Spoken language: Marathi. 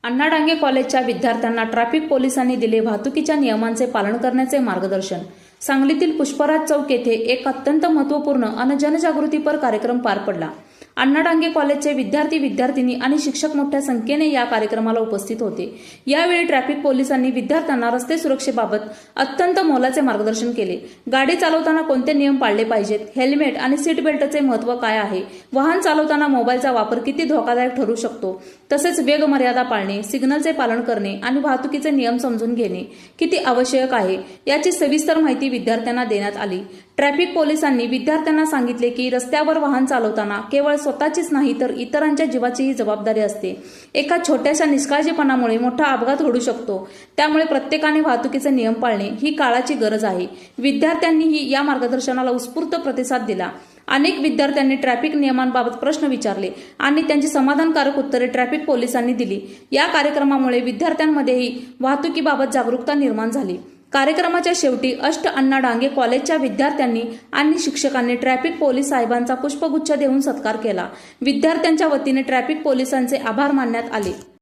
अण्णा डांगे कॉलेजच्या विद्यार्थ्यांना ट्रॅफिक पोलिसांनी दिले वाहतुकीच्या नियमांचे पालन करण्याचे मार्गदर्शन। सांगलीतील पुष्पराज चौक येथे एक अत्यंत महत्त्वपूर्ण आणि जनजागृतीपर कार्यक्रम पार पडला। अण्णा डांगे कॉलेजचे विद्यार्थी-विद्यार्थिनी आणि शिक्षक मोठ्या संख्येने या कार्यक्रमाला उपस्थित होते। यावेळी ट्रॅफिक पोलिसांनी विद्यार्थ्यांना रस्ते सुरक्षेबाबत अत्यंत मोलाचे मार्गदर्शन केले। गाडी चालवताना कोणते नियम पाळले पाहिजेत, हेल्मेट आणि सीट बेल्टचे महत्त्व काय आहे, वाहन चालवताना मोबाईलचा वापर किती धोकादायक ठरू शकतो, तसेच वेग मर्यादा पाळणे, सिग्नलचे पालन करणे आणि वाहतुकीचे नियम समजून घेणे किती आवश्यक आहे याची सविस्तर माहिती विद्यार्थ्यांना देण्यात आली। ट्रॅफिक पोलिसांनी विद्यार्थ्यांना सांगितले की रस्त्यावर वाहन चालवताना केवळ स्वतःचीच नाही तर इतरांच्या जीवाचीही जबाबदारी असते। एका छोट्याशा निष्काळजीपणामुळे मोठा अपघात घडू शकतो, त्यामुळे प्रत्येकाने वाहतुकीचे नियम पाळणे ही काळाची गरज आहे। विद्यार्थ्यांनीही या मार्गदर्शनाला उत्स्फूर्त प्रतिसाद दिला। अनेक विद्यार्थ्यांनी ट्रॅफिक नियमांबाबत प्रश्न विचारले आणि त्यांची समाधानकारक उत्तरे ट्रॅफिक पोलिसांनी दिली। या कार्यक्रमामुळे विद्यार्थ्यांमध्येही वाहतुकीबाबत जागरूकता निर्माण झाली। कार्यक्रमाच्या शेवटी अण्णा डांगे कॉलेजच्या विद्यार्थ्यांनी आणि शिक्षकांनी ट्रॅफिक पोलीस साहेबांचा पुष्पगुच्छ देऊन सत्कार केला। विद्यार्थ्यांच्या वतीने ट्रॅफिक पोलिसांचे आभार मानण्यात आले।